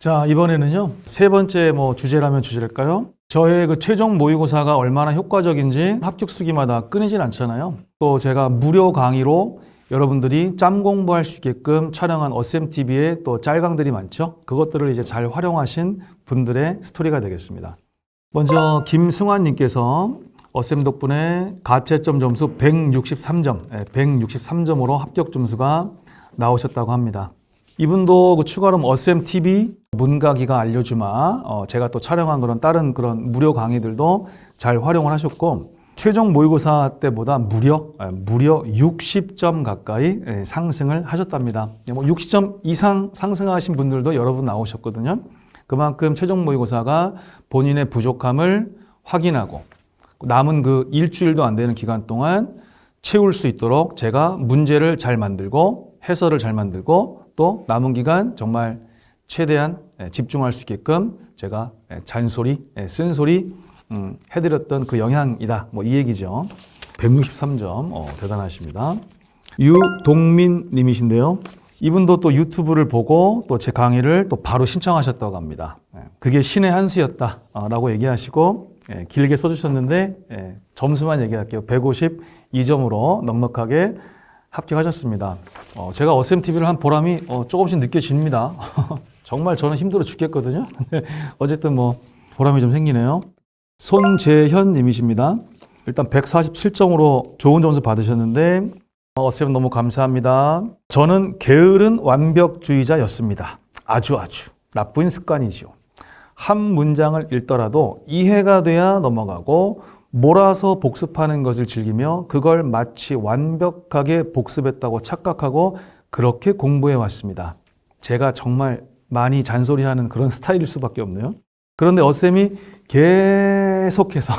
자, 이번에는요, 세 번째 주제라면 주제일까요? 저의 그 최종 모의고사가 얼마나 효과적인지 합격 수기마다 끊이진 않잖아요. 또 제가 무료 강의로 여러분들이 짬 공부할 수 있게끔 촬영한 어셈TV에 또 짤강들이 많죠. 그것들을 이제 잘 활용하신 분들의 스토리가 되겠습니다. 먼저 김승환님께서 어셈 덕분에 가채점 점수 163점, 163점으로 합격 점수가 나오셨다고 합니다. 이분도 그 추가로 어셈TV 문가기가 알려주마 제가 또 촬영한 다른 그런 무료 강의들도 잘 활용을 하셨고 최종 모의고사 때보다 무려 60점 가까이 상승을 하셨답니다. 60점 이상 상승하신 분들도 여러분 나오셨거든요. 그만큼 최종 모의고사가 본인의 부족함을 확인하고 남은 그 일주일도 안 되는 기간 동안 채울 수 있도록 제가 문제를 잘 만들고 해설을 잘 만들고 또 남은 기간 정말 최대한 집중할 수 있게끔 제가 잔소리, 쓴소리 해드렸던 그 영향이다. 이 얘기죠. 163점 대단하십니다. 유동민 님이신데요. 이분도 또 유튜브를 보고 또 제 강의를 또 바로 신청하셨다고 합니다. 그게 신의 한 수였다라고 얘기하시고 길게 써주셨는데 점수만 얘기할게요. 152점으로 넉넉하게 합격하셨습니다. 제가 어셈TV를 한 보람이 조금씩 느껴집니다. 정말 저는 힘들어 죽겠거든요. 어쨌든 보람이 좀 생기네요. 손재현 님이십니다. 일단 147점으로 좋은 점수 받으셨는데 어셈 너무 감사합니다. 저는 게으른 완벽주의자였습니다. 아주 나쁜 습관이지요. 한 문장을 읽더라도 이해가 돼야 넘어가고 몰아서 복습하는 것을 즐기며 그걸 마치 완벽하게 복습했다고 착각하고 그렇게 공부해 왔습니다. 제가 정말 많이 잔소리하는 그런 스타일일 수밖에 없네요. 그런데 어쌤이 계속해서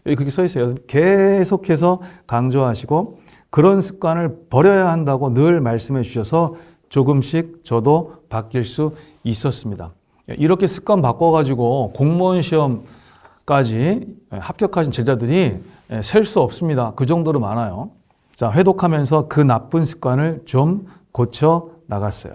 여기 그렇게 써 있어요. 계속해서 강조하시고 그런 습관을 버려야 한다고 늘 말씀해 주셔서 조금씩 저도 바뀔 수 있었습니다. 이렇게 습관 바꿔가지고 공무원 시험까지 합격하신 제자들이 셀 수 없습니다. 그 정도로 많아요. 자, 회독하면서 그 나쁜 습관을 좀 고쳐 나갔어요.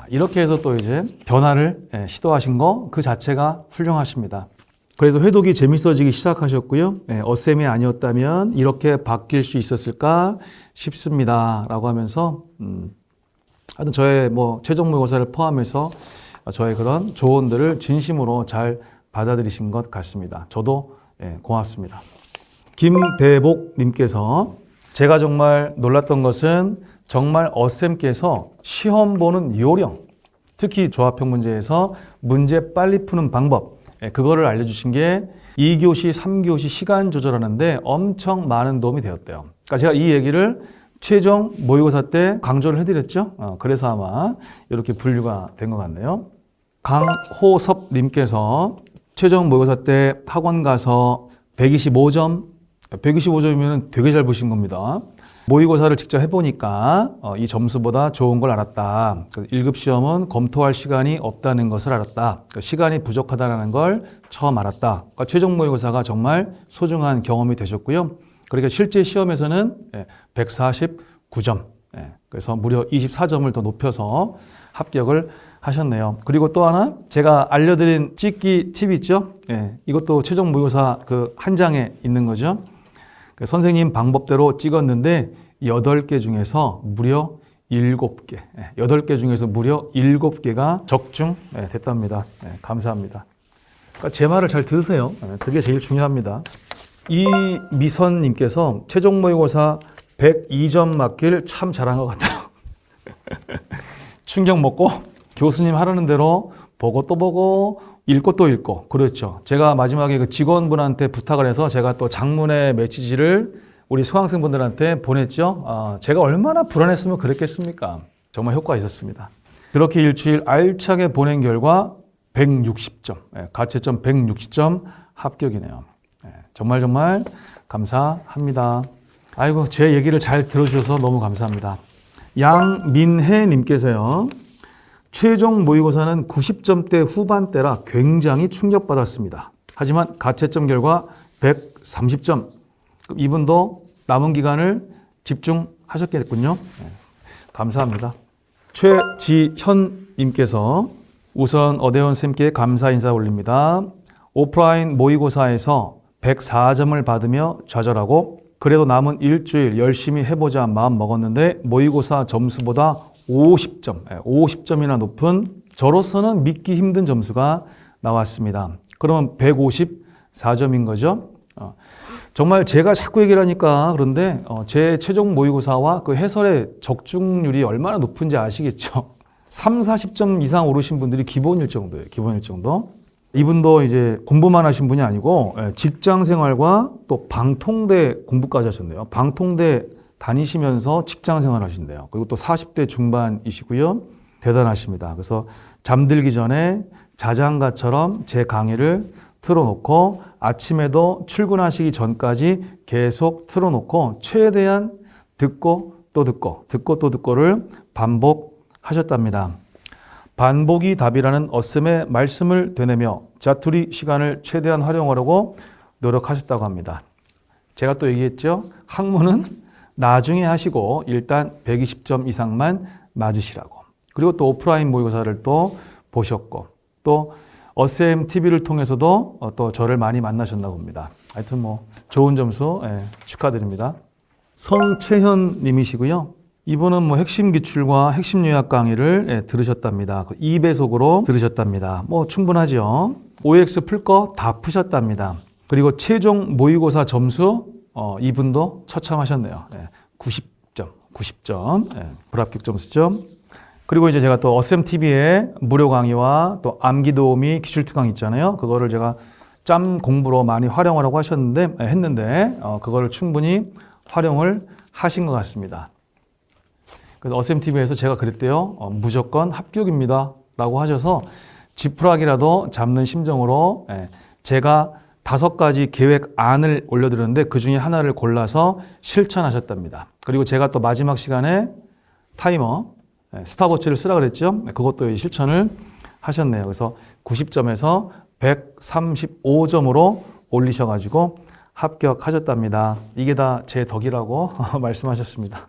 이렇게 해서 또 이제 변화를 시도하신 거 그 자체가 훌륭하십니다. 그래서 회독이 재밌어지기 시작하셨고요. 어셈이 아니었다면 이렇게 바뀔 수 있었을까 싶습니다. 라고 하면서 하여튼 저의 최종 모의고사를 포함해서 저의 그런 조언들을 진심으로 잘 받아들이신 것 같습니다. 저도 고맙습니다. 김대복 님께서 제가 정말 놀랐던 것은 정말 어쌤께서 시험 보는 요령, 특히 조합형 문제에서 문제 빨리 푸는 방법, 그거를 알려주신 게 2교시, 3교시 시간 조절하는데 엄청 많은 도움이 되었대요. 그러니까 제가 이 얘기를 최종 모의고사 때 강조를 해드렸죠. 그래서 아마 이렇게 분류가 된 것 같네요. 강호섭 님께서 최종 모의고사 때 학원 가서 125점이면 되게 잘 보신 겁니다. 모의고사를 직접 해보니까 이 점수보다 좋은 걸 알았다. 1급 시험은 검토할 시간이 없다는 것을 알았다. 시간이 부족하다는 걸 처음 알았다. 그러니까 최종 모의고사가 정말 소중한 경험이 되셨고요. 그러니까 실제 시험에서는 149점, 그래서 무려 24점을 더 높여서 합격을 하셨네요. 그리고 또 하나 제가 알려드린 찍기 팁 있죠? 이것도 최종 모의고사 그 한 장에 있는 거죠. 선생님 방법대로 찍었는데 8개 중에서 무려 7개, 8개 중에서 무려 7개가 적중됐답니다. 감사합니다. 그러니까 제 말을 잘 들으세요. 그게 제일 중요합니다. 이미선님께서 최종 모의고사 102점 맞길 참 잘한 것 같아요. 충격 먹고 교수님 하라는 대로 보고 또 보고 읽고 또 읽고 그렇죠. 제가 마지막에 그 직원분한테 부탁을 해서 제가 또 장문의 메시지를 우리 수강생분들한테 보냈죠. 제가 얼마나 불안했으면 그랬겠습니까? 정말 효과가 있었습니다. 그렇게 일주일 알차게 보낸 결과 160점, 가채점 160점 합격이네요. 정말 감사합니다. 아이고, 제 얘기를 잘 들어주셔서 너무 감사합니다. 양민혜 님께서요. 최종 모의고사는 90점대 후반대라 굉장히 충격받았습니다. 하지만 가채점 결과 130점. 이분도 남은 기간을 집중하셨겠군요. 감사합니다. 최지현님께서 우선 어대원 쌤께 감사 인사 올립니다. 오프라인 모의고사에서 104점을 받으며 좌절하고 그래도 남은 일주일 열심히 해보자 마음 먹었는데 모의고사 점수보다 50점이나 높은 저로서는 믿기 힘든 점수가 나왔습니다. 그러면 154점인 거죠. 정말 제가 자꾸 얘기를 하니까 그런데 제 최종 모의고사와 그 해설의 적중률이 얼마나 높은지 아시겠죠? 3, 40점 이상 오르신 분들이 기본일 정도예요. 기본일 정도. 이분도 이제 공부만 하신 분이 아니고 직장 생활과 또 방통대 공부까지 하셨네요. 방통대 다니시면서 직장 생활 하신대요. 그리고 또 40대 중반이시고요. 대단하십니다. 그래서 잠들기 전에 자장가처럼 제 강의를 틀어놓고 아침에도 출근하시기 전까지 계속 틀어놓고 최대한 듣고 또 듣고를 반복하셨답니다. 반복이 답이라는 어쌤의 말씀을 되뇌며 자투리 시간을 최대한 활용하려고 노력하셨다고 합니다. 제가 또 얘기했죠. 학문은 나중에 하시고 일단 120점 이상만 맞으시라고. 그리고 또 오프라인 모의고사를 또 보셨고 또 어쌤 TV를 통해서도 또 저를 많이 만나셨나 봅니다. 하여튼 뭐 좋은 점수 축하드립니다. 성채현 님이시고요. 이분은 뭐 핵심 기출과 핵심 요약 강의를 들으셨답니다. 2배속으로 들으셨답니다. 뭐 충분하죠. OX 풀 거 다 푸셨답니다. 그리고 최종 모의고사 점수 이분도 처참하셨네요. 90점. 불합격 점수죠. 그리고 이제 제가 또 어쌤TV에 무료 강의와 또 암기 도우미 기출투 강의 있잖아요. 그거를 제가 짬 공부로 많이 활용하라고 했는데 그거를 충분히 활용을 하신 것 같습니다. 그래서 어쌤TV에서 제가 그랬대요. 무조건 합격입니다. 라고 하셔서 지푸라기라도 잡는 심정으로 제가 5가지 계획안을 올려드렸는데 그 중에 하나를 골라서 실천하셨답니다. 그리고 제가 또 마지막 시간에 타이머, 스탑워치를 쓰라 그랬죠. 그것도 실천을 하셨네요. 그래서 90점에서 135점으로 올리셔가지고 합격하셨답니다. 이게 다 제 덕이라고 말씀하셨습니다.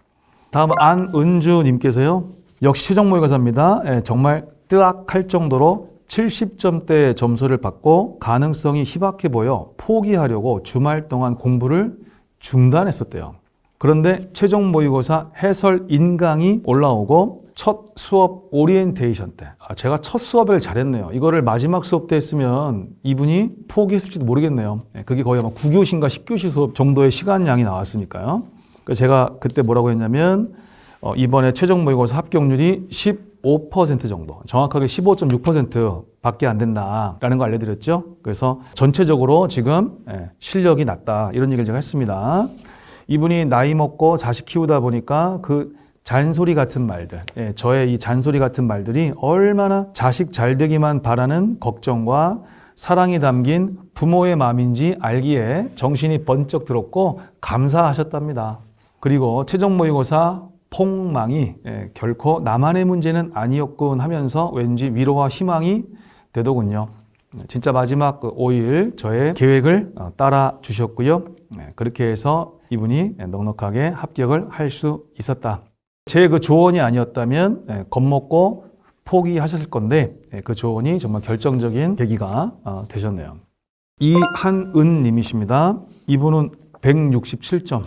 다음 안은주님께서요. 역시 최종 모의고사입니다. 정말 뜨악할 정도로 70점대 점수를 받고 가능성이 희박해 보여 포기하려고 주말 동안 공부를 중단했었대요. 그런데 최종 모의고사 해설 인강이 올라오고 첫 수업 오리엔테이션 때 제가 첫 수업을 잘했네요. 이거를 마지막 수업 때 했으면 이분이 포기했을지도 모르겠네요. 그게 거의 아마 9교시인가 10교시 수업 정도의 시간량이 나왔으니까요. 그래서 제가 그때 뭐라고 했냐면 이번에 최종 모의고사 합격률이 15% 정도, 정확하게 15.6% 밖에 안 된다라는 거 알려드렸죠. 그래서 전체적으로 지금 실력이 낮다 이런 얘기를 제가 했습니다. 이분이 나이 먹고 자식 키우다 보니까 그 잔소리 같은 말들, 저의 이 잔소리 같은 말들이 얼마나 자식 잘 되기만 바라는 걱정과 사랑이 담긴 부모의 마음인지 알기에 정신이 번쩍 들었고 감사하셨답니다. 그리고 최종 모의고사 폭망이 결코 나만의 문제는 아니었군 하면서 왠지 위로와 희망이 되더군요. 진짜 마지막 5일 저의 계획을 따라 주셨고요. 그렇게 해서 이분이 넉넉하게 합격을 할 수 있었다. 제 그 조언이 아니었다면 겁먹고 포기하셨을 건데 그 조언이 정말 결정적인 계기가 되셨네요. 이한은 님이십니다. 이분은 167점.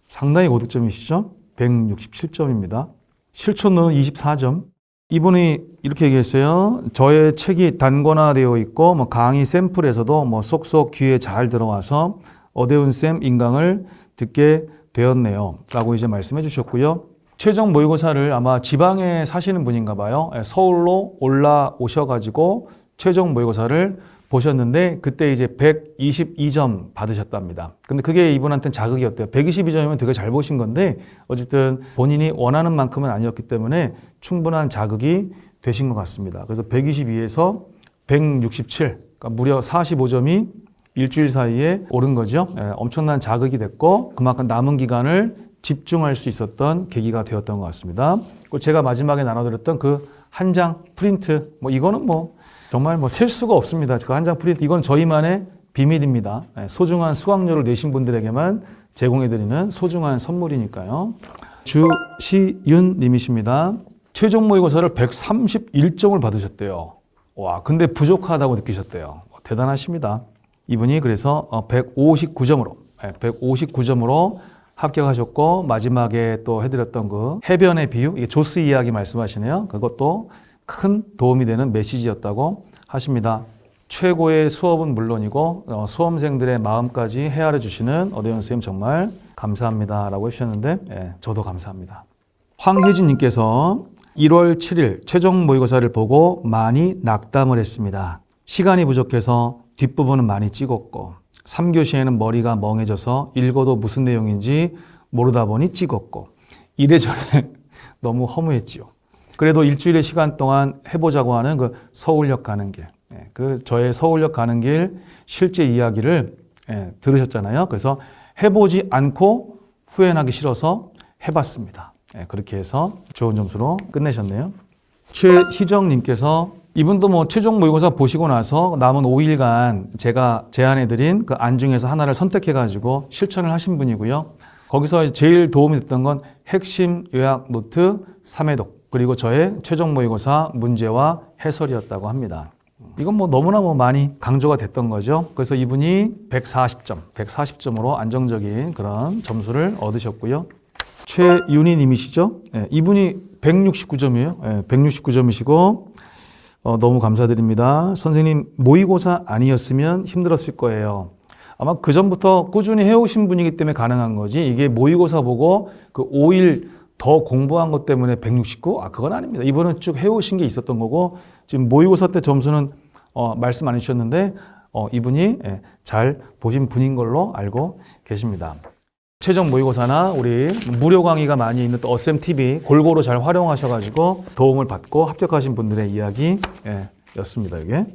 상당히 고득점이시죠? 167점입니다. 실천도는 24점. 이분이 이렇게 얘기했어요. 저의 책이 단권화되어 있고 강의 샘플에서도 쏙쏙 귀에 잘 들어와서 어대운 쌤 인강을 듣게 되었네요. 라고 이제 말씀해 주셨고요. 최종 모의고사를 아마 지방에 사시는 분인가 봐요. 서울로 올라오셔가지고 최종 모의고사를 보셨는데 그때 이제 122점 받으셨답니다. 근데 그게 이분한테는 자극이었대요. 122점이면 되게 잘 보신 건데 어쨌든 본인이 원하는 만큼은 아니었기 때문에 충분한 자극이 되신 것 같습니다. 그래서 122에서 167, 그러니까 무려 45점이 일주일 사이에 오른 거죠. 엄청난 자극이 됐고 그만큼 남은 기간을 집중할 수 있었던 계기가 되었던 것 같습니다. 그리고 제가 마지막에 나눠드렸던 그 한 장 프린트, 이거는 정말 셀 수가 없습니다. 그 한 장 프린트, 이건 저희만의 비밀입니다. 소중한 수강료를 내신 분들에게만 제공해드리는 소중한 선물이니까요. 주시윤 님이십니다. 최종 모의고사를 131점을 받으셨대요. 와, 근데 부족하다고 느끼셨대요. 대단하십니다. 이분이 그래서 159점으로 합격하셨고, 마지막에 또 해드렸던 그 해변의 비유, 이게 조스 이야기 말씀하시네요. 그것도 큰 도움이 되는 메시지였다고 하십니다. 최고의 수업은 물론이고 수험생들의 마음까지 헤아려 주시는 어대현 선생님 정말 감사합니다 라고 해주셨는데 저도 감사합니다. 황혜진님께서 1월 7일 최종 모의고사를 보고 많이 낙담을 했습니다. 시간이 부족해서 뒷부분은 많이 찍었고 3교시에는 머리가 멍해져서 읽어도 무슨 내용인지 모르다 보니 찍었고 이래저래 너무 허무했지요. 그래도 일주일의 시간 동안 해보자고 하는 그 서울역 가는 길, 그 저의 서울역 가는 길 실제 이야기를 들으셨잖아요. 그래서 해보지 않고 후회하기 싫어서 해봤습니다. 그렇게 해서 좋은 점수로 끝내셨네요. 최희정님께서 이분도 뭐 최종 모의고사 보시고 나서 남은 5일간 제가 제안해드린 그 안 중에서 하나를 선택해가지고 실천을 하신 분이고요. 거기서 제일 도움이 됐던 건 핵심 요약 노트 3회독 그리고 저의 최종 모의고사 문제와 해설이었다고 합니다. 이건 뭐 너무나 많이 강조가 됐던 거죠. 그래서 이분이 140점으로 안정적인 그런 점수를 얻으셨고요. 최윤희 님이시죠? 이분이 169점이에요. 169점이시고 너무 감사드립니다. 선생님 모의고사 아니었으면 힘들었을 거예요. 아마 그전부터 꾸준히 해오신 분이기 때문에 가능한 거지 이게 모의고사 보고 그 5일 더 공부한 것 때문에 169? 그건 아닙니다. 이번은 쭉 해오신 게 있었던 거고 지금 모의고사 때 점수는 말씀 안 해주셨는데 이분이 잘 보신 분인 걸로 알고 계십니다. 최종 모의고사나 우리 무료 강의가 많이 있는 또 어셈TV 골고루 잘 활용하셔가지고 도움을 받고 합격하신 분들의 이야기였습니다. 이게.